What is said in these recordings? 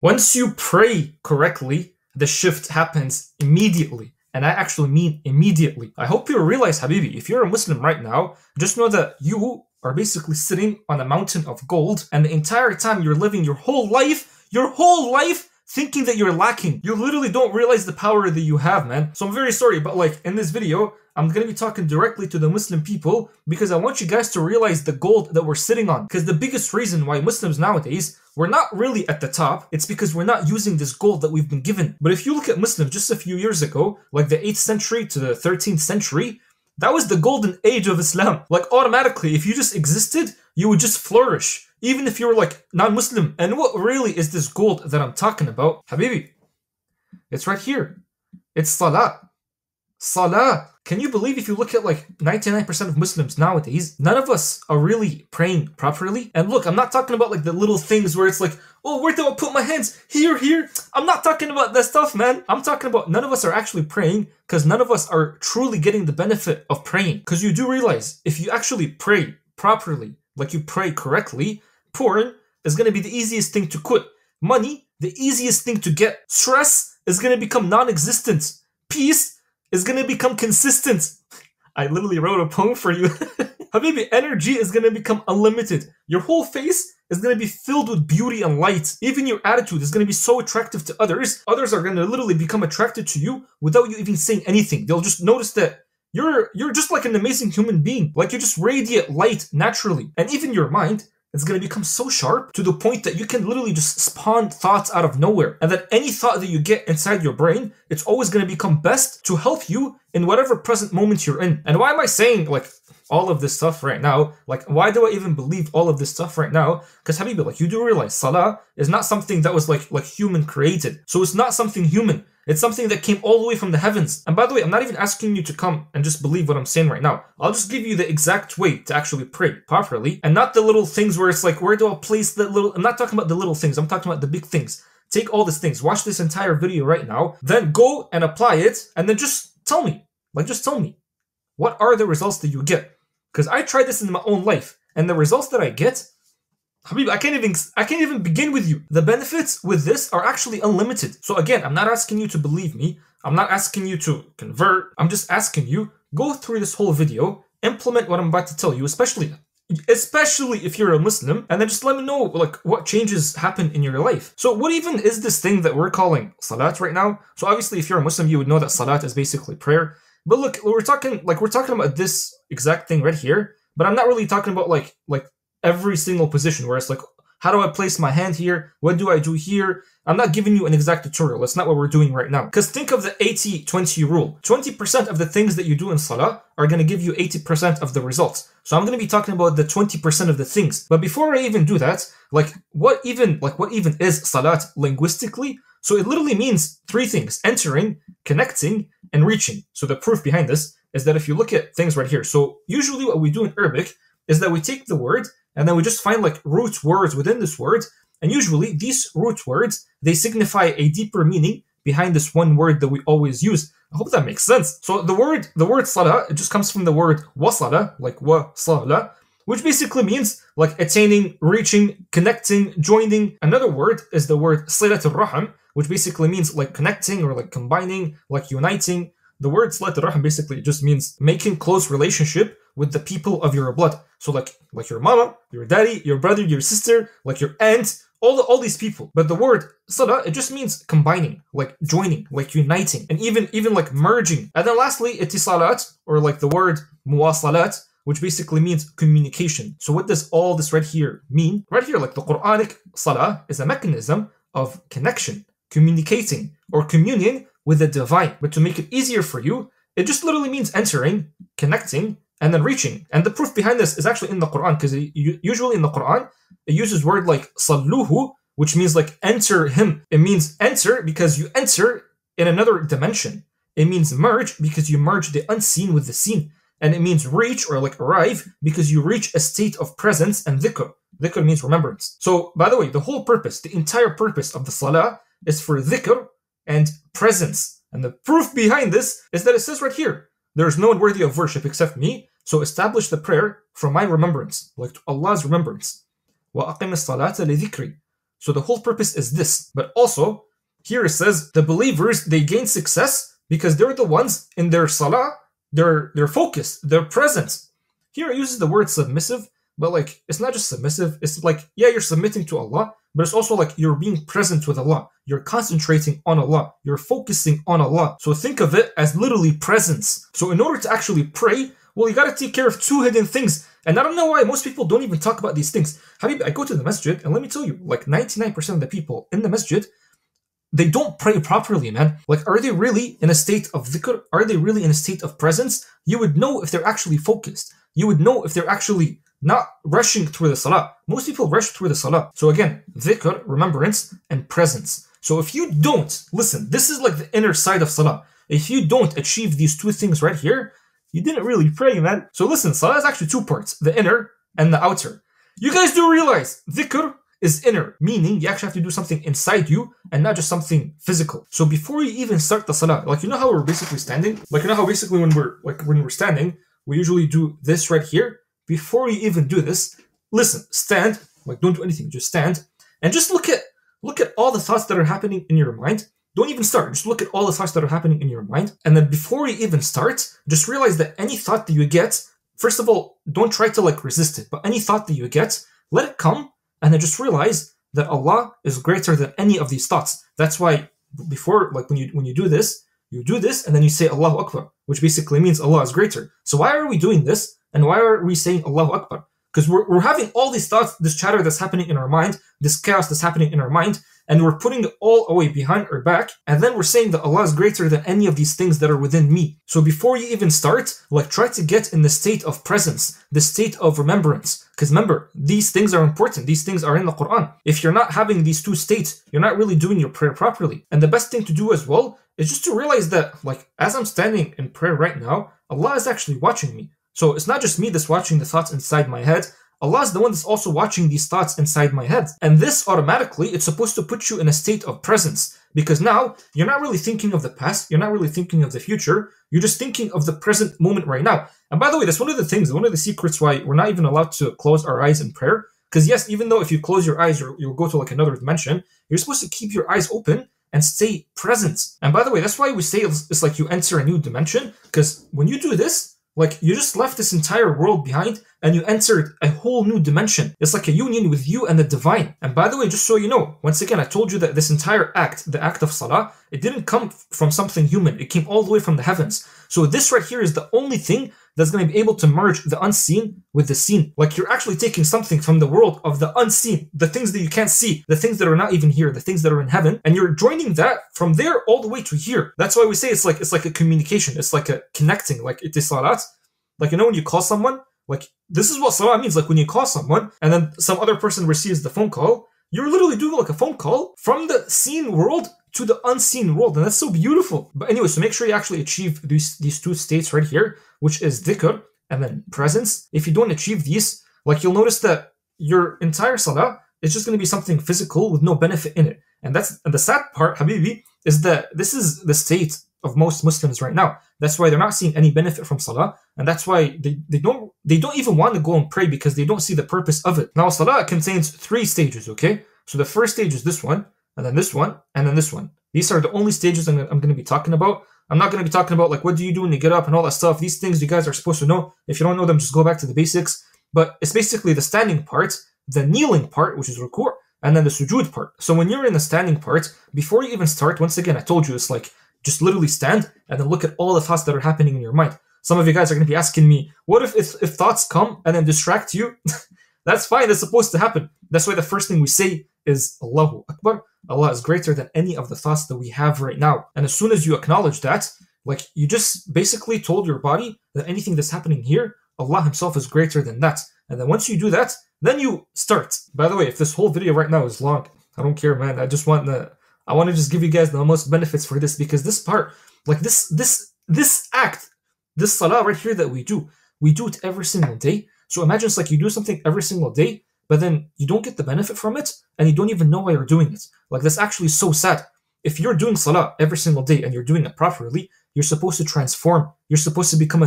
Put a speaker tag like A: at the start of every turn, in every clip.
A: Once you pray correctly, the shift happens immediately. And I actually mean immediately. I hope you realize, Habibi, if you're a Muslim right now, just know that you are basically sitting on a mountain of gold, and the entire time you're living your whole life thinking that you're lacking. You literally don't realize the power that you have, man. So I'm very sorry, but like in this video, I'm gonna be talking directly to the Muslim people because I want you guys to realize the gold that we're sitting on. Because the biggest reason why Muslims nowadays, we're not really at the top, it's because we're not using this gold that we've been given. But if you look at Muslims just a few years ago, like the 8th century to the 13th century, that was the golden age of Islam. Like automatically, if you just existed, you would just flourish. Even if you were like non-Muslim. And what really is this gold that I'm talking about? Habibi, it's right here. It's salah. Salah. Can you believe if you look at like 99% of Muslims nowadays, none of us are really praying properly? And look, I'm not talking about like the little things where it's like, oh, where do I put my hands? Here, here. I'm not talking about that stuff, man. I'm talking about none of us are actually praying because none of us are truly getting the benefit of praying. Because you do realize if you actually pray properly, like you pray correctly, porn is going to be the easiest thing to quit. Money, the easiest thing to get. Stress is going to become non-existent. Peace is going to become consistent. I literally wrote a poem for you. Habibi, energy is going to become unlimited. Your whole face is going to be filled with beauty and light. Even your attitude is going to be so attractive to others. Others are going to literally become attracted to you without you even saying anything. They'll just notice that you're just like an amazing human being. Like you just radiate light naturally. And even your mind, it's going to become so sharp to the point that you can literally just spawn thoughts out of nowhere. And that any thought that you get inside your brain, it's always going to become best to help you in whatever present moment you're in. And why am I saying like all of this stuff right now? Like, why do I even believe all of this stuff right now? Because Habibi, like you do realize salah is not something that was like human created. So it's not something human. It's something that came all the way from the heavens. And by the way, I'm not even asking you to come and just believe what I'm saying right now. I'll just give you the exact way to actually pray properly and not the little things where it's like, where do I place the little... I'm not talking about the little things. I'm talking about the big things. Take all these things. Watch this entire video right now. Then go and apply it and then just tell me. Like, just tell me. What are the results that you get? Because I tried this in my own life and the results that I get... Habib, I can't even begin with you. The benefits with this are actually unlimited. So again, I'm not asking you to believe me. I'm not asking you to convert. I'm just asking you, go through this whole video, implement what I'm about to tell you, especially if you're a Muslim, and then just let me know like what changes happen in your life. So what even is this thing that we're calling salat right now? So obviously if you're a Muslim, you would know that salat is basically prayer. But look, we're talking about this exact thing right here, but I'm not really talking about like every single position where it's like, how do I place my hand here? What do I do here? I'm not giving you an exact tutorial. That's not what we're doing right now. Because think of the 80-20 rule. 20% of the things that you do in salah are going to give you 80% of the results. So I'm going to be talking about the 20% of the things. But before I even do that, what even is salat linguistically? So it literally means three things: entering, connecting, and reaching. So the proof behind this is that if you look at things right here, so usually what we do in Arabic is that we take the word and then we just find like root words within this word. And usually these root words, they signify a deeper meaning behind this one word that we always use. I hope that makes sense. So the word salah, it just comes from the word wasala, like wasala, which basically means like attaining, reaching, connecting, joining. Another word is the word silat al-raham, which basically means like connecting or like combining, like uniting. The word silat al-raham basically just means making close relationship with the people of your blood. So like your mama, your daddy, your brother, your sister, like your aunt, all these people. But the word salah, it just means combining, like joining, like uniting, and even like merging. And then lastly, itisalat, or like the word muwasalat, which basically means communication. So what does all this right here mean? Right here, like the Quranic salah is a mechanism of connection, communicating, or communion with the divine. But to make it easier for you, it just literally means entering, connecting, and then reaching. And the proof behind this is actually in the Quran, because usually in the Quran, it uses word like salluhu, which means like enter him. It means enter because you enter in another dimension. It means merge because you merge the unseen with the seen. And it means reach or like arrive because you reach a state of presence and dhikr. Dhikr means remembrance. So by the way, the whole purpose, the entire purpose of the salah is for dhikr and presence. And the proof behind this is that it says right here, there is no one worthy of worship except me, so establish the prayer from my remembrance, like to Allah's remembrance. وَأَقِمِ الصَّلَاةَ لِذِكْرِ. So the whole purpose is this. But also, here it says, the believers, they gain success because they're the ones in their salah, they're focused, they're present. Here it uses the word submissive, but like, it's not just submissive. It's like, yeah, you're submitting to Allah, but it's also like you're being present with Allah. You're concentrating on Allah. You're focusing on Allah. So think of it as literally presence. So in order to actually pray, well, you got to take care of two hidden things. And I don't know why most people don't even talk about these things. Habib, I go to the masjid, and let me tell you, like 99% of the people in the masjid, they don't pray properly, man. Like, are they really in a state of dhikr? Are they really in a state of presence? You would know if they're actually focused. You would know if they're actually not rushing through the salah. Most people rush through the salah. So again, dhikr, remembrance, and presence. So if you don't, listen, this is like the inner side of salah. If you don't achieve these two things right here, you didn't really pray, man. So listen, salah is actually two parts, the inner and the outer. You guys do realize dhikr is inner, meaning you actually have to do something inside you and not just something physical. So before you even start the salah, like, you know how we're basically standing? Like, you know how basically when we're standing, we usually do this right here. Before you even do this, listen, stand, like, don't do anything, just stand and just look at all the thoughts that are happening in your mind. Don't even start, just look at all the thoughts that are happening in your mind. And then before you even start, just realize that any thought that you get, first of all, don't try to like resist it, but any thought that you get, let it come, and then just realize that Allah is greater than any of these thoughts. That's why before, like when you do this, and then you say Allahu Akbar, which basically means Allah is greater. So why are we doing this? And why are we saying Allahu Akbar? Because we're having all these thoughts, this chatter that's happening in our mind, this chaos that's happening in our mind, and we're putting it all away behind our back, and then we're saying that Allah is greater than any of these things that are within me. So before you even start, like, try to get in the state of presence, the state of remembrance. Because remember, these things are important. These things are in the Quran. If you're not having these two states, you're not really doing your prayer properly. And the best thing to do as well is just to realize that, like, as I'm standing in prayer right now, Allah is actually watching me. So it's not just me that's watching the thoughts inside my head. Allah is the one that's also watching these thoughts inside my head. And this automatically, it's supposed to put you in a state of presence. Because now, you're not really thinking of the past, you're not really thinking of the future, you're just thinking of the present moment right now. And by the way, that's one of the things, one of the secrets why we're not even allowed to close our eyes in prayer. Because yes, even though if you close your eyes, you'll go to like another dimension, you're supposed to keep your eyes open and stay present. And by the way, that's why we say it's like you enter a new dimension. Because when you do this, like, you just left this entire world behind and you entered a whole new dimension. It's like a union with you and the divine. And by the way, just so you know, once again, I told you that this entire act, the act of salah, it didn't come from something human. It came all the way from the heavens. So this right here is the only thing that's going to be able to merge the unseen with the seen. Like, you're actually taking something from the world of the unseen, the things that you can't see, the things that are not even here, the things that are in heaven, and you're joining that from there all the way to here. That's why we say it's like a communication. It's like a connecting, like ittisalat. Like, you know, when you call someone, like, this is what salah means. Like, when you call someone and then some other person receives the phone call, you're literally doing like a phone call from the seen world to the unseen world. And that's so beautiful. But anyway, so make sure you actually achieve these two states right here, which is dhikr and then presence. If you don't achieve these, like, you'll notice that your entire salah is just going to be something physical with no benefit in it. And the sad part, Habibi, is that this is the state of most Muslims right now. That's why they're not seeing any benefit from salah, and that's why they don't even want to go and pray, because they don't see the purpose of it. Now, salah contains 3 stages, okay? So the first stage is this one, and then this one, and then this one. These are the only stages I'm going to be talking about. I'm not going to be talking about like what do you do when you get up and all that stuff. These things you guys are supposed to know. If you don't know them, just go back to the basics. But it's basically the standing part, the kneeling part, which is ruku', and then the sujood part. So when you're in the standing part, before you even start, once again, I told you, it's like, just literally stand and then look at all the thoughts that are happening in your mind. Some of you guys are going to be asking me, what if thoughts come and then distract you? That's fine. That's supposed to happen. That's why the first thing we say is Allahu Akbar. Allah is greater than any of the thoughts that we have right now. And as soon as you acknowledge that, like, you just basically told your body that anything that's happening here, Allah himself is greater than that. And then once you do that, then you start. By the way, if this whole video right now is long, I don't care, man. I want to just give you guys the most benefits for this, because this part, like this act, this salah right here that we do it every single day. So imagine it's like you do something every single day, but then you don't get the benefit from it, and you don't even know why you're doing it. Like, that's actually so sad. If you're doing salah every single day and you're doing it properly, you're supposed to transform. You're supposed to become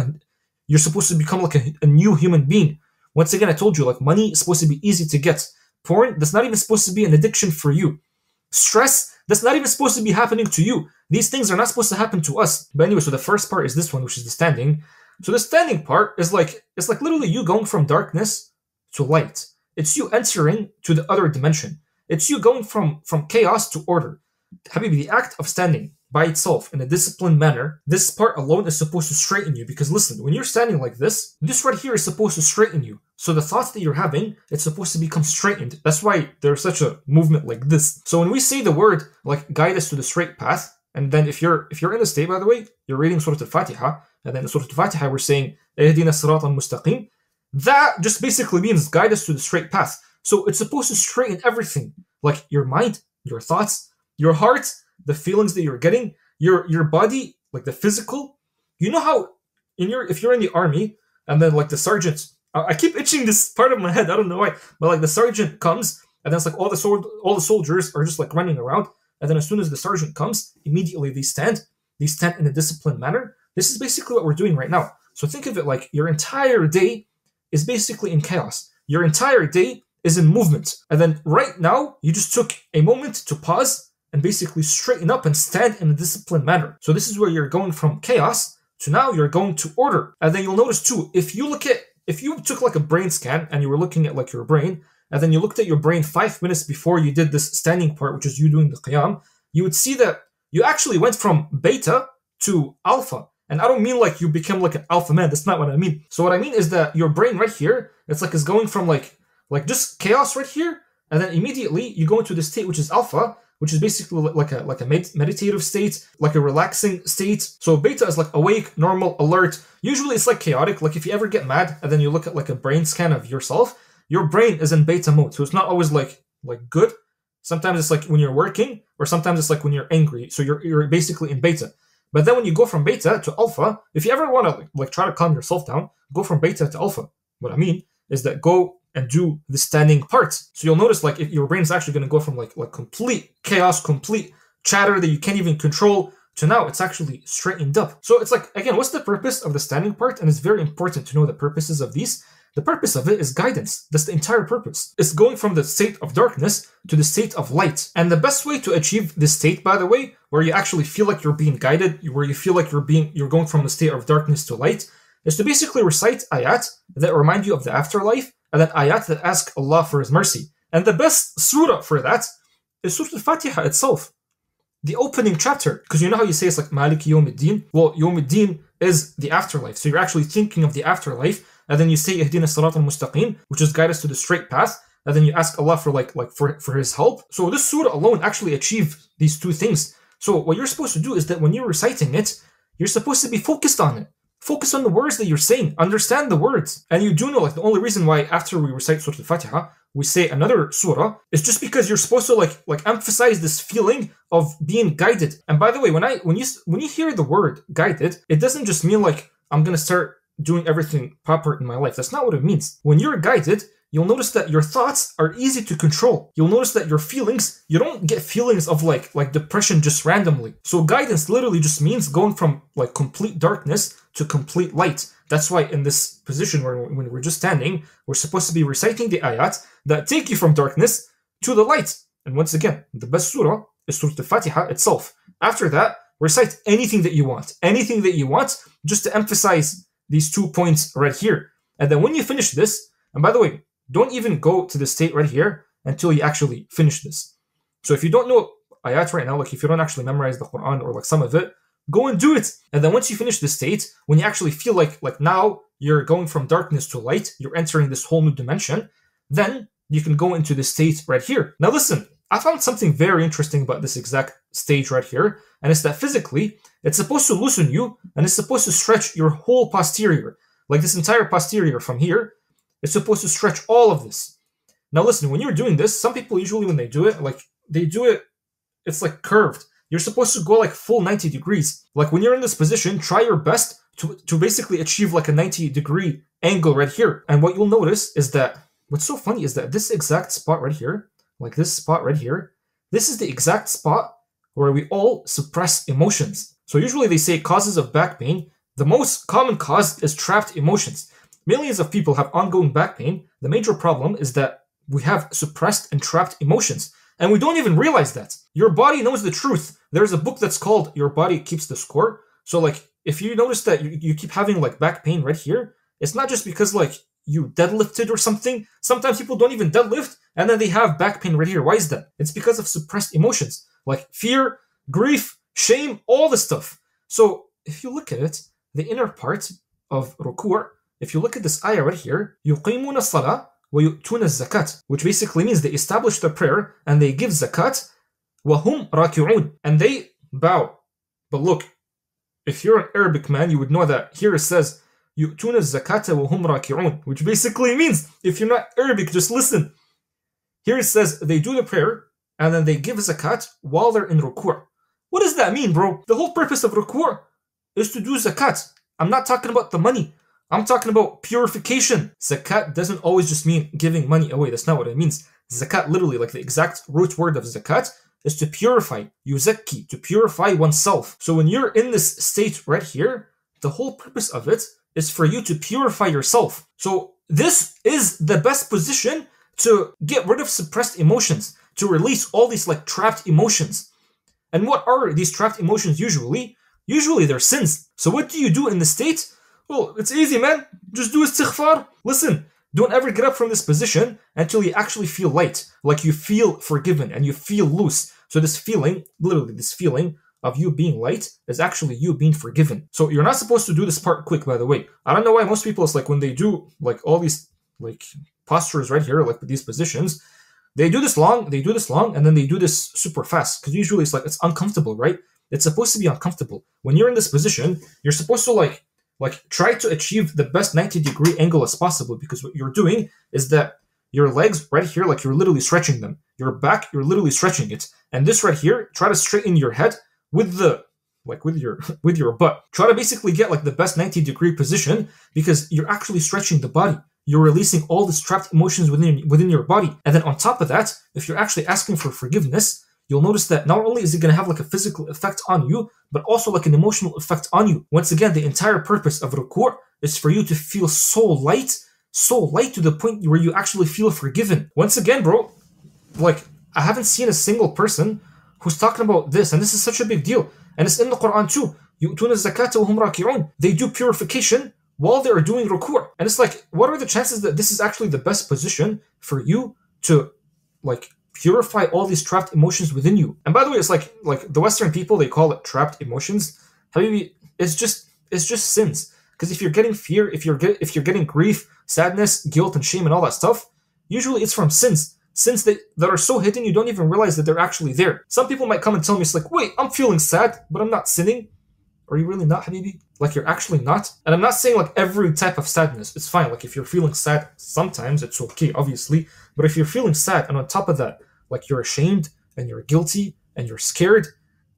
A: like a new human being. Once again, I told you, like, money is supposed to be easy to get, Porn, that's not even supposed to be an addiction for you. Stress, that's not even supposed to be happening to you. These things are not supposed to happen to us. But anyway, so the first part is this one, which is the standing. So the standing part is like, it's like literally you going from darkness to light. It's you entering to the other dimension. It's you going from chaos to order. Habibi, the act of standing by itself in a disciplined manner, this part alone is supposed to straighten you. Because listen, when you're standing like this right here is supposed to straighten you. So the thoughts that you're having, it's supposed to become straightened. That's why there's such a movement like this. So when we say the word like guide us to the straight path, and then if you're in the state, by the way, you're reading Surah Al-Fatiha, and then in Surah Al-Fatiha we're saying Ehdina siratan mustaqim, that just basically means guide us to the straight path. So it's supposed to straighten everything, like your mind, your thoughts, your heart, the feelings that you're getting, your body, like the physical. You know how if you're in the army, and then like the sergeant, I keep itching this part of my head, I don't know why, but like the sergeant comes, and then it's like all the soldiers are just like running around, and then as soon as the sergeant comes, immediately they stand in a disciplined manner. This is basically what we're doing right now. So think of it like your entire day is basically in chaos. Your entire day is in movement. And then right now, you just took a moment to pause and basically straighten up and stand in a disciplined manner. So this is where you're going from chaos to now you're going to order. And then you'll notice too, if you took like a brain scan and you were looking at like your brain, and then you looked at your brain 5 minutes before you did this standing part, which is you doing the qiyam, you would see that you actually went from beta to alpha. And I don't mean like you became like an alpha man. That's not what I mean. So what I mean is that your brain right here, it's like is going from like just chaos right here, and then immediately you go into the state which is alpha, which is basically like a meditative state, like a relaxing state. So beta is like awake, normal, alert. Usually it's like chaotic. Like if you ever get mad and then you look at like a brain scan of yourself, your brain is in beta mode. So it's not always like good. Sometimes it's like when you're working, or sometimes it's like when you're angry. So you're basically in beta. But then when you go from beta to alpha, if you ever want to like try to calm yourself down, go from beta to alpha. What I mean is that go and do the standing parts. So you'll notice like if your brain is actually going to go from like complete chaos, complete chatter that you can't even control, to now it's actually straightened up. So it's like, again, what's the purpose of the standing part? And it's very important to know the purposes of these. The purpose of it is guidance. That's the entire purpose. It's going from the state of darkness to the state of light. And the best way to achieve this state, by the way, where you actually feel like you're being guided, where you feel like you're going from the state of darkness to light, is to basically recite ayat that remind you of the afterlife, and then ayat that ask Allah for His mercy. And the best surah for that is Surah Al-Fatiha itself. The opening chapter, because you know how you say it's like Malik Yawmiddin? Well, Yawmiddin is the afterlife. So you're actually thinking of the afterlife, and then you say Ihdina siratan mustaqim, which is guide us to the straight path, and then you ask Allah for His help. So this surah alone actually achieved these two things. So what you're supposed to do is that when you're reciting it, you're supposed to be focused on it. Focus on the words that you're saying. Understand the words. And you do know, like, the only reason why after we recite Surah Al-Fatiha, we say another surah is just because you're supposed to like emphasize this feeling of being guided. And by the way, when you hear the word guided, it doesn't just mean like I'm gonna start doing everything proper in my life. That's not what it means. When you're guided, you'll notice that your thoughts are easy to control. You'll notice that your feelings, you don't get feelings of like depression just randomly. So guidance literally just means going from like complete darkness to complete light. That's why in this position when we're just standing, we're supposed to be reciting the ayat that take you from darkness to the light. And once again, the best surah is Surah Al-Fatiha itself. After that, recite anything that you want, just to emphasize these 2 points right here. And then when you finish this, and by the way, don't even go to the state right here until you actually finish this. So if you don't know ayat right now, like if you don't actually memorize the Quran or like some of it, go and do it. And then once you finish the state, when you actually feel like now you're going from darkness to light, you're entering this whole new dimension, then you can go into the state right here. Now listen, I found something very interesting about this exact stage right here, and it's that physically, it's supposed to loosen you, and it's supposed to stretch your whole posterior. Like this entire posterior from here, it's supposed to stretch all of this. Now listen, when you're doing this, some people usually when they do it, it's like curved. You're supposed to go like full 90 degrees. Like when you're in this position, try your best to basically achieve like a 90-degree angle right here. And what you'll notice is that, what's so funny is that this exact spot right here, like this spot right here, this is the exact spot where we all suppress emotions. So usually they say causes of back pain. The most common cause is trapped emotions. Millions of people have ongoing back pain. The major problem is that we have suppressed and trapped emotions. And we don't even realize that. Your body knows the truth. There's a book that's called Your Body Keeps the Score. So like, if you notice that you keep having like back pain right here, it's not just because like you deadlifted or something. Sometimes people don't even deadlift and then they have back pain right here. Why is that? It's because of suppressed emotions like fear, grief, shame, all this stuff. So if you look at it, the inner part of ruku', if you look at this ayah right here, يُقِيمُونَ الصَّلَاةَ وَيُؤْتُونَ الزَّكَاةَ, which basically means they establish the prayer and they give zakat, وَهُمْ رَاكِعُونَ, and they bow. But look, if you're an Arabic man, you would know that here it says يُؤْتُونَ الزَّكَاةَ وَهُمْ رَاكِعُونَ, which basically means, if you're not Arabic, just listen. Here it says they do the prayer and then they give zakat while they're in ruku'. What does that mean, bro? The whole purpose of ruku' is to do zakat. I'm not talking about the money. I'm talking about purification. Zakat doesn't always just mean giving money away. That's not what it means. Zakat, literally, like the exact root word of zakat, is to purify. Yuzakki, to purify oneself. So when you're in this state right here, the whole purpose of it is for you to purify yourself. So this is the best position to get rid of suppressed emotions, to release all these like trapped emotions. And what are these trapped emotions usually? Usually they're sins. So what do you do in this state? Well, it's easy, man. Just do istighfar. Listen, don't ever get up from this position until you actually feel light, like you feel forgiven and you feel loose. So this feeling, literally this feeling of you being light is actually you being forgiven. So you're not supposed to do this part quick, by the way. I don't know why most people, it's like when they do like all these like postures right here, like with these positions, they do this long, and then they do this super fast. Because usually it's like, it's uncomfortable, right? It's supposed to be uncomfortable. When you're in this position, you're supposed to like try to achieve the best 90-degree angle as possible, because what you're doing is that your legs right here, like you're literally stretching them. Your back, you're literally stretching it. And this right here, try to straighten your head with the, like with your butt. Try to basically get like the best 90-degree position, because you're actually stretching the body. You're releasing all the trapped emotions within your body. And then on top of that, if you're actually asking for forgiveness, you'll notice that not only is it going to have like a physical effect on you, but also like an emotional effect on you. Once again, the entire purpose of ruku' is for you to feel so light to the point where you actually feel forgiven. Once again, bro, like I haven't seen a single person who's talking about this, and this is such a big deal. And it's in the Quran too. يُؤْتُونَ الزَّكَاةَ وَهُمْ رَاكِعُونَ. They do purification while they are doing ruku'. And it's like, what are the chances that this is actually the best position for you to like purify all these trapped emotions within you? And by the way, it's like the Western people, they call it trapped emotions. Habibi, it's just sins. Because if you're getting fear, if you're getting grief, sadness, guilt, and shame, and all that stuff, usually it's from sins that are so hidden you don't even realize that they're actually there. Some people might come and tell me, it's like, wait, I'm feeling sad, but I'm not sinning. Are you really not, Habibi? Like, you're actually not? And I'm not saying like every type of sadness. It's fine. Like if you're feeling sad, sometimes it's okay, obviously. But if you're feeling sad and on top of that, like you're ashamed and you're guilty and you're scared,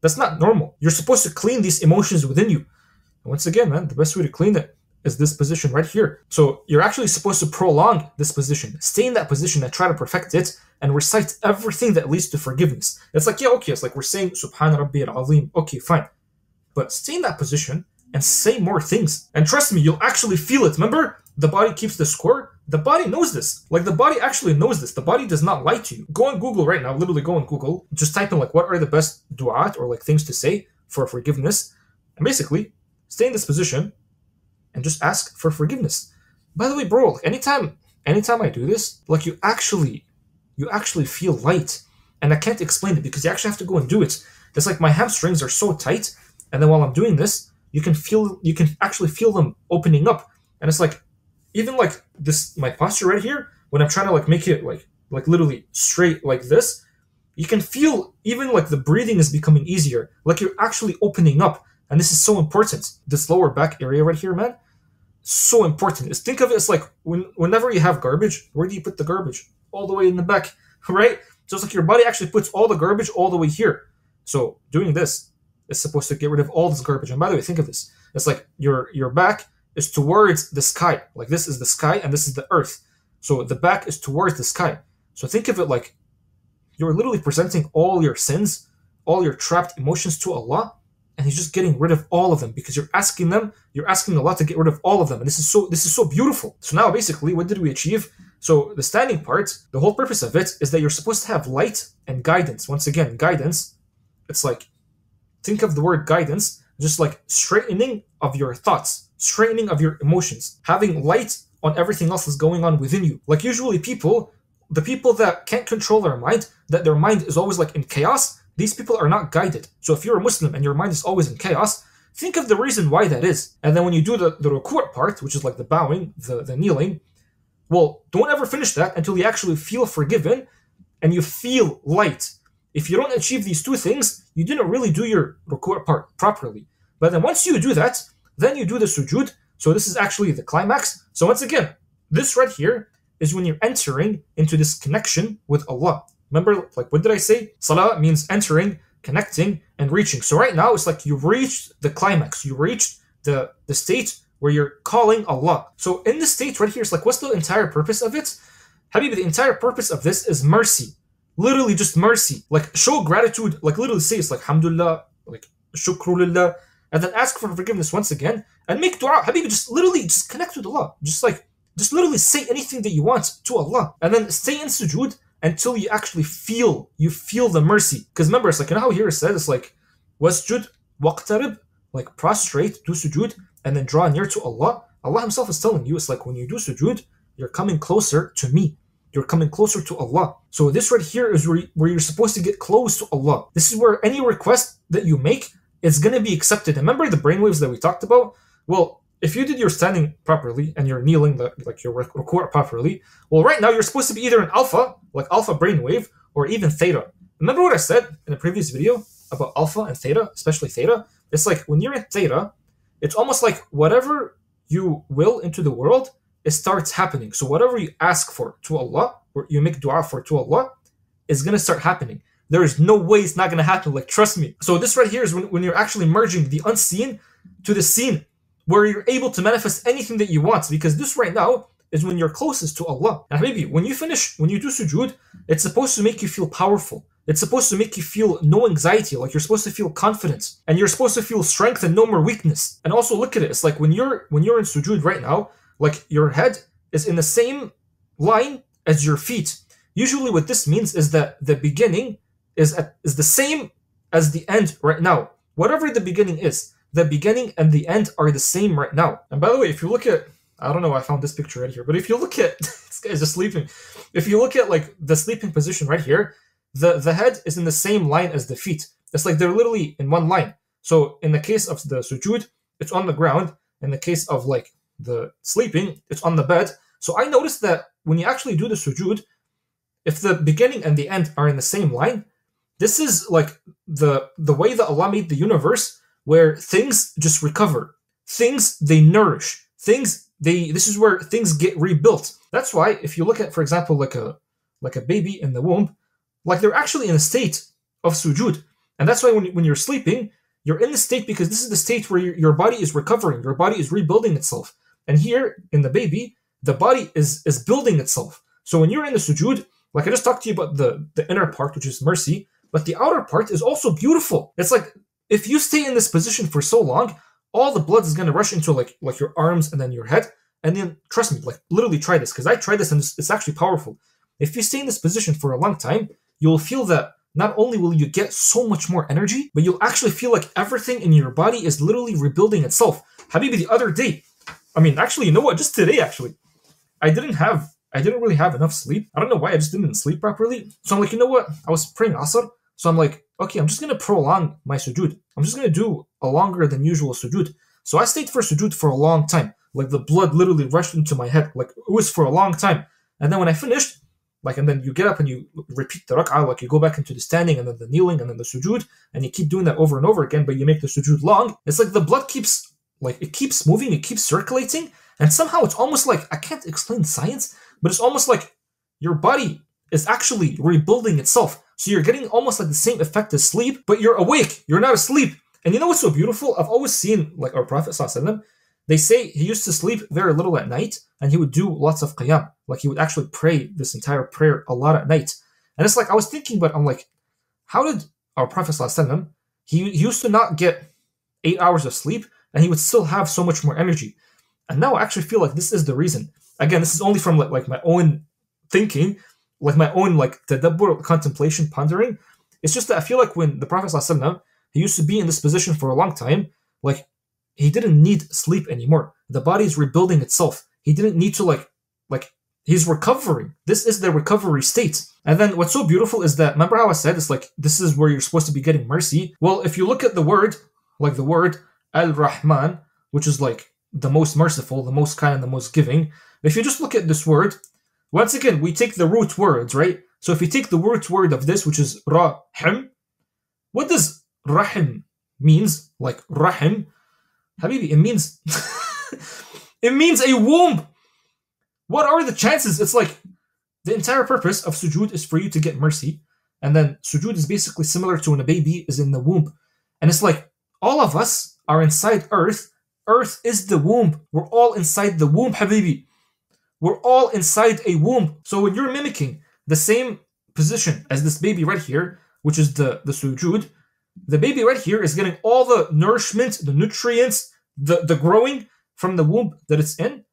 A: that's not normal. You're supposed to clean these emotions within you. And once again, man, the best way to clean it is this position right here. So you're actually supposed to prolong this position. Stay in that position and try to perfect it and recite everything that leads to forgiveness. It's like, yeah, okay, it's like we're saying Subhan Rabbi al-Azim. Okay, fine. But stay in that position and say more things. And trust me, you'll actually feel it. Remember, the body keeps the score. The body knows this. Like the body actually knows this. The body does not lie to you. Go on Google right now. Literally go on Google. Just type in like what are the best du'at or like things to say for forgiveness. And basically, stay in this position and just ask for forgiveness. By the way, bro, like anytime I do this, like you actually feel light. And I can't explain it because you actually have to go and do it. It's like my hamstrings are so tight. And then while I'm doing this, you can actually feel them opening up. And it's like, even like this, my posture right here, when I'm trying to like make it like literally straight like this, you can feel even like the breathing is becoming easier. Like you're actually opening up. And this is so important. This lower back area right here, man, so important. Just think of it as like whenever you have garbage, where do you put the garbage? All the way in the back, right? So it's like your body actually puts all the garbage all the way here. So doing this is supposed to get rid of all this garbage. And by the way, think of this. It's like your back is towards the sky. Like this is the sky and this is the earth. So the back is towards the sky. So think of it like you're literally presenting all your sins, all your trapped emotions to Allah, and He's just getting rid of all of them because you're asking Allah to get rid of all of them. And this is so beautiful. So now basically, what did we achieve? So the standing part, the whole purpose of it is that you're supposed to have light and guidance. Once again, guidance, it's like, think of the word guidance, just like straightening of your thoughts, straightening of your emotions, having light on everything else that's going on within you. Like usually the people that can't control their mind, that their mind is always like in chaos, these people are not guided. So if you're a Muslim and your mind is always in chaos, think of the reason why that is. And then when you do the ruku' part, which is like the bowing, the kneeling, well, don't ever finish that until you actually feel forgiven and you feel light. If you don't achieve these two things, you didn't really do your ruku' part properly. But then once you do that, then you do the sujood. So this is actually the climax. So once again, this right here is when you're entering into this connection with Allah. Remember, like, what did I say? Salah means entering, connecting, and reaching. So right now, it's like you've reached the climax. You reached the state where you're calling Allah. So in this state right here, it's like, what's the entire purpose of it? Habibi, the entire purpose of this is mercy. Literally just mercy. Like, show gratitude. Like, literally say, it's like, alhamdulillah, like, shukru lillah. And then ask for forgiveness once again. And make dua. Habibi, just connect with Allah. Just literally say anything that you want to Allah. And then stay in sujood until you actually feel the mercy. Because remember, it's like, you know how here it said, it's like, wasjud waqtarib, like prostrate, do sujood, and then draw near to Allah. Allah himself is telling you, it's like when you do sujood, you're coming closer to me. You're coming closer to Allah. So this right here is where you're supposed to get close to Allah. This is where any request that you make is going to be accepted. And remember the brainwaves that we talked about? Well, if you did your standing properly and you're kneeling, like your ruku' properly, well, right now you're supposed to be either an alpha, like alpha brainwave, or even theta. Remember what I said in a previous video about alpha and theta, especially theta? It's like when you're in theta, it's almost like whatever you will into the world, it starts happening. So whatever you ask for to Allah, or you make dua for to Allah, is going to start happening. There is no way it's not going to happen, like trust me. So this right here is when you're actually merging the unseen to the seen, where you're able to manifest anything that you want, because this right now is when you're closest to Allah. And maybe when you do sujood, it's supposed to make you feel powerful. It's supposed to make you feel no anxiety, like you're supposed to feel confidence, and you're supposed to feel strength and no more weakness. And also look at it, it's like when you're in sujood right now, like your head is in the same line as your feet. Usually what this means is that the beginning is the same as the end right now. Whatever the beginning is, the beginning and the end are the same right now. And by the way, if you look at, I don't know, I found this picture right here, but if you look at, this guy's just sleeping. If you look at like the sleeping position right here, the head is in the same line as the feet. It's like they're literally in one line. So in the case of the sujood, it's on the ground. In the case of like the sleeping, it's on the bed. So I noticed that when you actually do the sujood, if the beginning and the end are in the same line, this is like the way that Allah made the universe, where things just recover. Things, they nourish. This is where things get rebuilt. That's why if you look at, for example, like a baby in the womb, like they're actually in a state of sujood. And that's why when you're sleeping, you're in the state because this is the state where your body is recovering. Your body is rebuilding itself. And here in the baby, the body is building itself. So when you're in the sujood, like I just talked to you about the inner part, which is mercy, but the outer part is also beautiful. It's like, if you stay in this position for so long, all the blood is going to rush into like your arms and then your head. And then trust me, like literally try this, because I tried this and it's actually powerful. If you stay in this position for a long time, you'll feel that not only will you get so much more energy, but you'll actually feel like everything in your body is literally rebuilding itself. Habibi, the other day, actually, you know what? Just today, actually, I didn't really have enough sleep. I don't know why, I just didn't sleep properly. So I'm like, you know what? I was praying Asr. So I'm like, okay, I'm just going to prolong my sujood. I'm just going to do a longer than usual sujood. So I stayed for sujood for a long time. Like the blood literally rushed into my head. Like it was for a long time. And then when I finished, like, and then you get up and you repeat the rak'ah, like you go back into the standing and then the kneeling and then the sujood, and you keep doing that over and over again, but you make the sujood long. It's like the blood keeps moving, it keeps circulating. And somehow it's almost like, I can't explain science, but it's almost like your body is actually rebuilding itself. So you're getting almost like the same effect as sleep, but you're awake, you're not asleep. And you know what's so beautiful? I've always seen like our Prophet ﷺ, they say he used to sleep very little at night and he would do lots of qiyam. Like he would actually pray this entire prayer a lot at night. And it's like, I was thinking, but I'm like, how did our Prophet ﷺ, he used to not get 8 hours of sleep and he would still have so much more energy. And now I actually feel like this is the reason. Again, this is only from like my own thinking, like my own like tadabbur, contemplation, pondering. It's just that I feel like when the Prophet ﷺ, he used to be in this position for a long time, like he didn't need sleep anymore. The body is rebuilding itself. He didn't need to like he's recovering. This is the recovery state. And then what's so beautiful is that, remember how I said it's like this is where you're supposed to be getting mercy? Well, if you look at the word, like the word Al-Rahman, which is like the most merciful, the most kind, and the most giving. If you just look at this word, once again, we take the root words, right? So if you take the root word of this, which is Rahim, what does Rahim means? Like Rahim, Habibi, it means it means a womb. What are the chances? It's like the entire purpose of sujood is for you to get mercy. And then sujood is basically similar to when a baby is in the womb. And it's like all of us are inside earth. Earth is the womb. We're all inside the womb, Habibi. We're all inside a womb. So when you're mimicking the same position as this baby right here, which is the sujood, the baby right here is getting all the nourishment, the nutrients, the growing from the womb that it's in.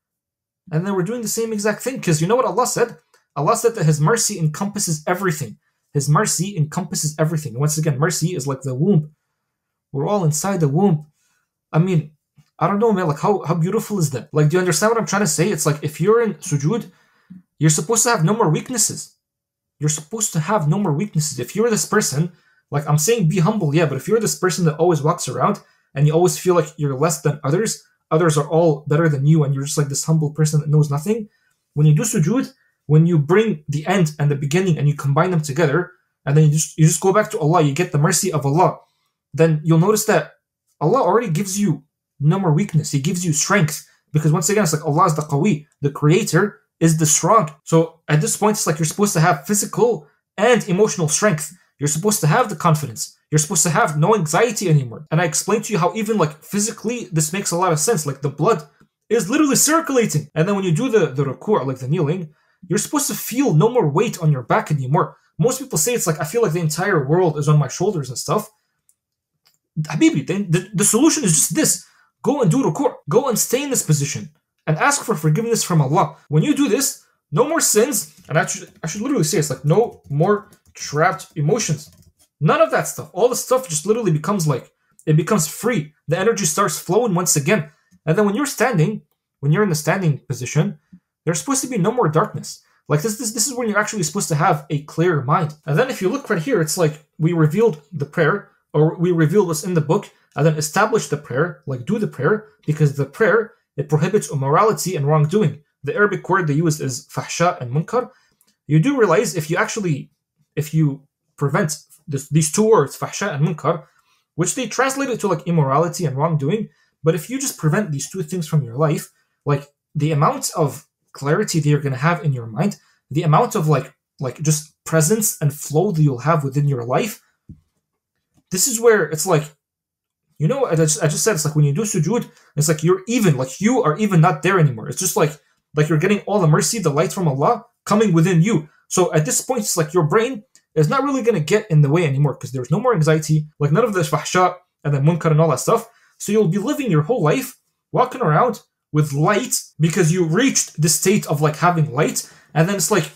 A: And then we're doing the same exact thing. Because you know what Allah said? Allah said that His mercy encompasses everything. His mercy encompasses everything. And once again, mercy is like the womb. We're all inside the womb. I mean, I don't know, man. Like, how beautiful is that? Like, do you understand what I'm trying to say? It's like, if you're in sujood, you're supposed to have no more weaknesses. You're supposed to have no more weaknesses. If you're this person, like I'm saying, be humble, yeah, but if you're this person that always walks around and you always feel like you're less than others, others are all better than you, and you're just like this humble person that knows nothing, when you do sujood, when you bring the end and the beginning and you combine them together, and then you just go back to Allah, you get the mercy of Allah, then you'll notice that Allah already gives you no more weakness. He gives you strength. Because once again, it's like Allah is the Qawi, the creator is the strong. So at this point, it's like you're supposed to have physical and emotional strength. You're supposed to have the confidence. You're supposed to have no anxiety anymore. And I explained to you how even like physically, this makes a lot of sense. Like the blood is literally circulating. And then when you do the ruku', like the kneeling, you're supposed to feel no more weight on your back anymore. Most people say it's like, I feel like the entire world is on my shoulders and stuff. Habibi, the solution is just this. Go and do ruku'. Go and stay in this position and ask for forgiveness from Allah. When you do this, no more sins. And I should literally say it's like no more trapped emotions. None of that stuff. All the stuff just literally becomes like, it becomes free. The energy starts flowing once again. And then when you're standing, when you're in the standing position, there's supposed to be no more darkness. Like this is when you're actually supposed to have a clear mind. And then if you look right here, it's like we revealed the prayer, or we revealed what's in the book, and then establish the prayer, like do the prayer, because the prayer, it prohibits immorality and wrongdoing. The Arabic word they use is fahsha and munkar. You do realize if you prevent these two words, fahsha and munkar, which they translate it to like immorality and wrongdoing, but if you just prevent these two things from your life, like the amount of clarity that you're going to have in your mind, the amount of like just presence and flow that you'll have within your life, this is where it's like, you know, I just said, it's like when you do sujood, it's like you are even not there anymore. It's just like you're getting all the mercy, the light from Allah coming within you. So at this point, it's like your brain is not really going to get in the way anymore because there's no more anxiety, like none of this fahsha and then munkar and all that stuff. So you'll be living your whole life walking around with light because you reached the state of like having light. And then it's like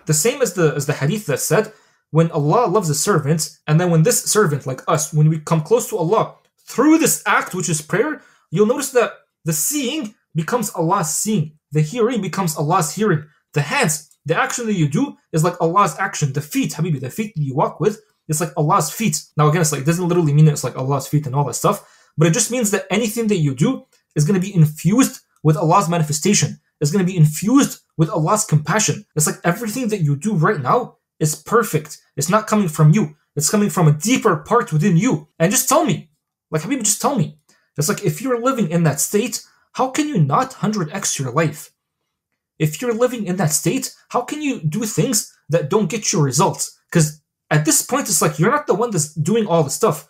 A: the same as the hadith that said, when Allah loves a servant, and then when this servant, like us, when we come close to Allah through this act, which is prayer, you'll notice that the seeing becomes Allah's seeing. The hearing becomes Allah's hearing. The hands, the action that you do is like Allah's action. The feet, Habibi, the feet that you walk with, it's like Allah's feet. Now again, it's like, it doesn't literally mean that it's like Allah's feet and all that stuff, but it just means that anything that you do is going to be infused with Allah's manifestation. It's going to be infused with Allah's compassion. It's like everything that you do right now is perfect. It's not coming from you. It's coming from a deeper part within you. And just tell me, like Habibi, just tell me. It's like if you're living in that state, how can you not 100x your life? If you're living in that state, how can you do things that don't get you results? Because at this point, it's like you're not the one that's doing all the stuff.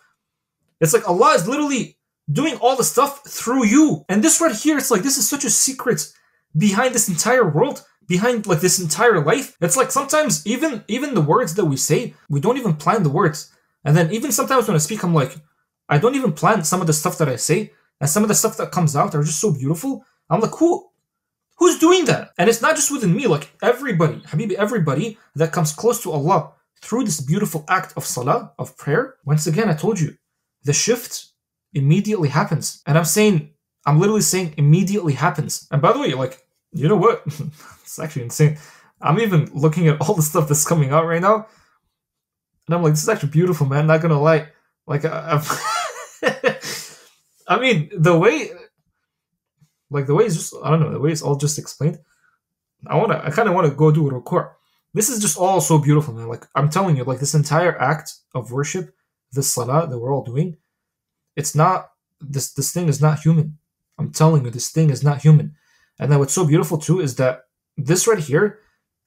A: It's like Allah is literally doing all the stuff through you. And this right here, it's like this is such a secret behind this entire world, behind like this entire life. It's like sometimes even the words that we say, we don't even plan the words. And then even sometimes when I speak, I'm like, I don't even plan some of the stuff that I say, and some of the stuff that comes out are just so beautiful. I'm like, who Who's doing that? And it's not just within me, like everybody, Habibi, everybody that comes close to Allah through this beautiful act of salah, of prayer. Once again, I told you, the shift immediately happens. And I'm literally saying immediately happens. And by the way, like, you know what? It's actually insane. I'm even looking at all the stuff that's coming out right now. And I'm like, this is actually beautiful, man. Not gonna lie. Like, I mean, the way it's just, I don't know, the way it's all just explained. I kind of want to go do a ruku'. This is just all so beautiful, man. Like, I'm telling you, like, this entire act of worship, this salah that we're all doing, it's not, this thing is not human. I'm telling you, this thing is not human. And then what's so beautiful too is that this right here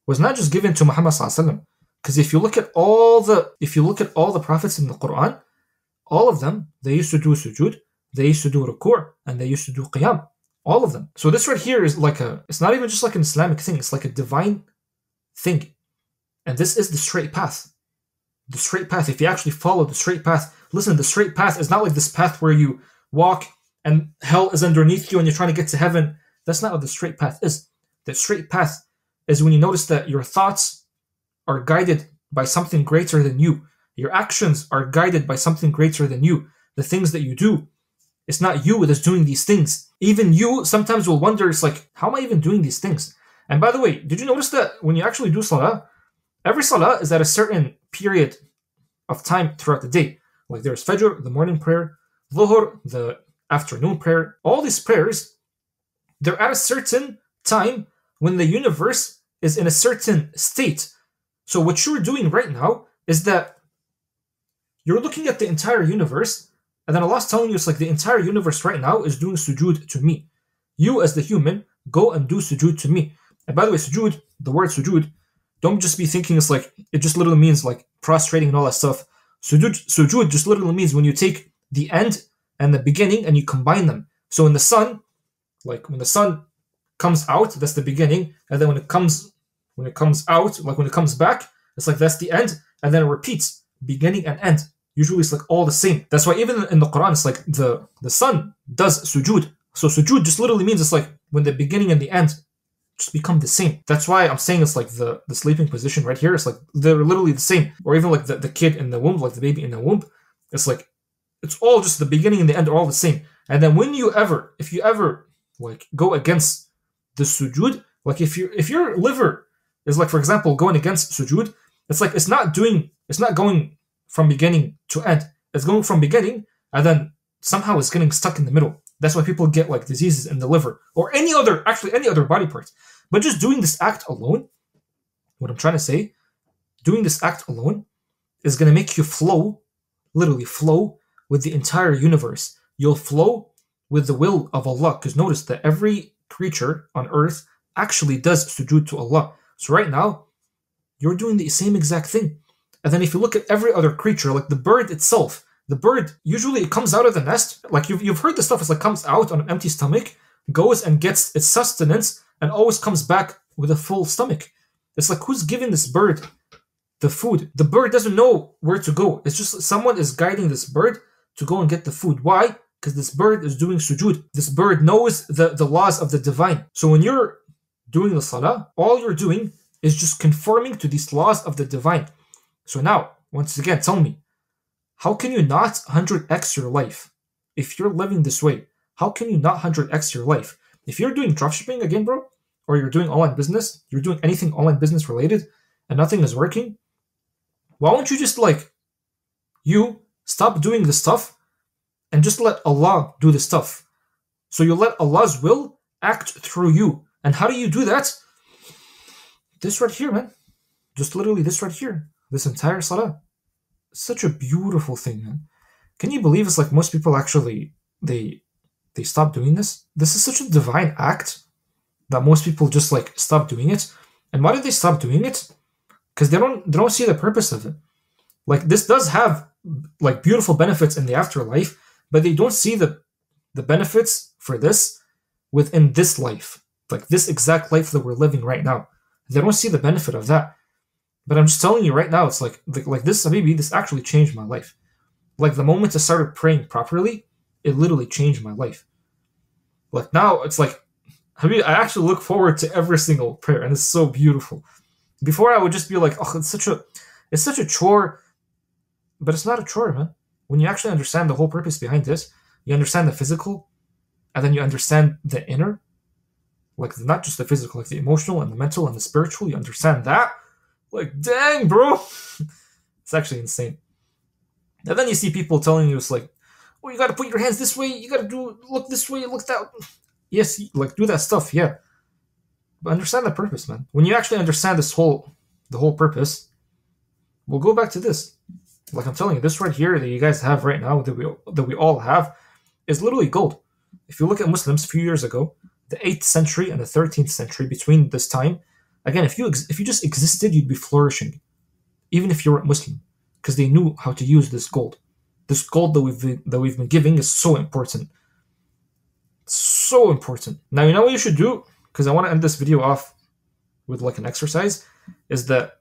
A: was not just given to Muhammad sallallahu alaihi wasallam. Because if you look at all the prophets in the Quran, all of them, they used to do sujood, they used to do ruku', and they used to do qiyam. All of them. So this right here is like it's not even just like an Islamic thing, it's like a divine thing. And this is the straight path. The straight path, if you actually follow the straight path, listen, the straight path is not like this path where you walk and hell is underneath you and you're trying to get to heaven. That's not what the straight path is. The straight path is when you notice that your thoughts are guided by something greater than you. Your actions are guided by something greater than you. The things that you do, it's not you that's doing these things. Even you sometimes will wonder, it's like, how am I even doing these things? And by the way, did you notice that when you actually do salah, every salah is at a certain period of time throughout the day. Like there's Fajr, the morning prayer, Dhuhr, the afternoon prayer. All these prayers, they're at a certain time when the universe is in a certain state. So what you're doing right now is that you're looking at the entire universe, and then Allah's telling you it's like the entire universe right now is doing sujood to me. You as the human, go and do sujood to me. And by the way, sujood, the word sujood, don't just be thinking it's like, it just literally means like prostrating and all that stuff. Sujood just literally means when you take the end and the beginning and you combine them. So in the sun, like when the sun comes out, that's the beginning, and then when it comes out, like when it comes back, it's like that's the end, and then it repeats, beginning and end. Usually it's like all the same. That's why even in the Quran, it's like the sun does sujood. So sujood just literally means it's like when the beginning and the end just become the same. That's why I'm saying it's like the sleeping position right here, it's like they're literally the same. Or even like the kid in the womb, like the baby in the womb, it's like it's all just the beginning and the end are all the same. And then if you ever like go against the sujood, like if your liver is like, for example, going against sujood, it's like it's not going from beginning to end. It's going from beginning and then somehow it's getting stuck in the middle. That's why people get like diseases in the liver or any other body part. But just doing this act alone, what I'm trying to say, doing this act alone is going to make you flow, literally flow with the entire universe. You'll flow with the will of Allah. Because notice that every creature on earth actually does sujood to Allah. So right now, you're doing the same exact thing. And then if you look at every other creature, like the bird itself, the bird, usually it comes out of the nest. Like you've heard the stuff, it's like comes out on an empty stomach, goes and gets its sustenance, and always comes back with a full stomach. It's like, who's giving this bird the food? The bird doesn't know where to go. It's just someone is guiding this bird to go and get the food. Why? Because this bird is doing sujood. This bird knows the laws of the divine. So when you're doing the salah, all you're doing is just conforming to these laws of the divine. So now, once again, tell me, how can you not 100x your life? If you're living this way, how can you not 100x your life? If you're doing dropshipping again, bro, or you're doing online business, you're doing anything online business related, and nothing is working, why don't you just you stop doing the stuff and just let Allah do the stuff? So you let Allah's will act through you. And how do you do that? This right here, man. Just literally this right here. This entire salah. Such a beautiful thing, man. Can you believe it's like most people actually, they stop doing this? This is such a divine act that most people just stop doing it. And why do they stop doing it? Because they don't see the purpose of it. Like this does have beautiful benefits in the afterlife, but they don't see the benefits for this within this life. Like this exact life that we're living right now. They don't see the benefit of that. But I'm just telling you right now, it's like this, Habibi, this actually changed my life. Like the moment I started praying properly, it literally changed my life. Like now, it's like I mean, I actually look forward to every single prayer, and it's so beautiful. Before I would just be like, oh, it's such a chore, but it's not a chore, man. When you actually understand the whole purpose behind this, you understand the physical, and then you understand the inner, like not just the physical, like the emotional and the mental and the spiritual. You understand that, like, dang, bro, it's actually insane. And then you see people telling you, it's like, oh, you got to put your hands this way, you got to look this way, look that. Yes, like do that stuff, yeah. But understand the purpose, man. When you actually understand the whole purpose, we'll go back to this. Like I'm telling you, this right here that you guys have right now, that we all have, is literally gold. If you look at Muslims a few years ago, the 8th century and the 13th century, between this time, again, if you just existed, you'd be flourishing, even if you weren't Muslim, because they knew how to use this gold. This gold that we've been giving is so important. So important. Now, you know what you should do? Because I want to end this video off with like an exercise, is that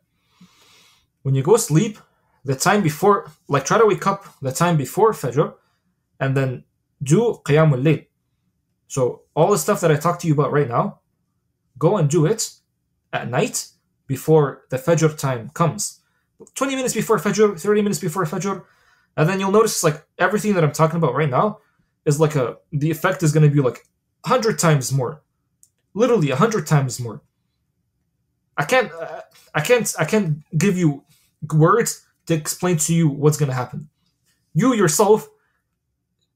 A: when you go sleep, the time before, like try to wake up the time before Fajr, and then do Qiyamul Layl. So all the stuff that I talked to you about right now, go and do it at night before the Fajr time comes. 20 minutes before Fajr, 30 minutes before Fajr, and then you'll notice like everything that I'm talking about right now is like the effect is going to be like 100 times more. Literally 100 times more. I can't give you words to explain to you what's going to happen. You yourself,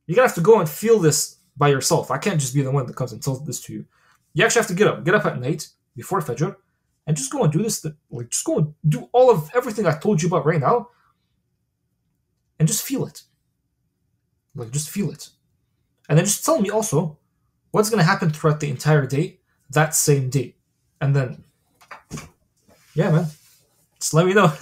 A: you're going to have to go and feel this by yourself. I can't just be the one that comes and tells this to you. You actually have to get up at night before Fajr, and just go and do this. Like, just go and do everything I told you about right now, and just feel it. Like, just feel it. And then just tell me also what's going to happen throughout the entire day, that same day. And then, yeah, man, just let me know.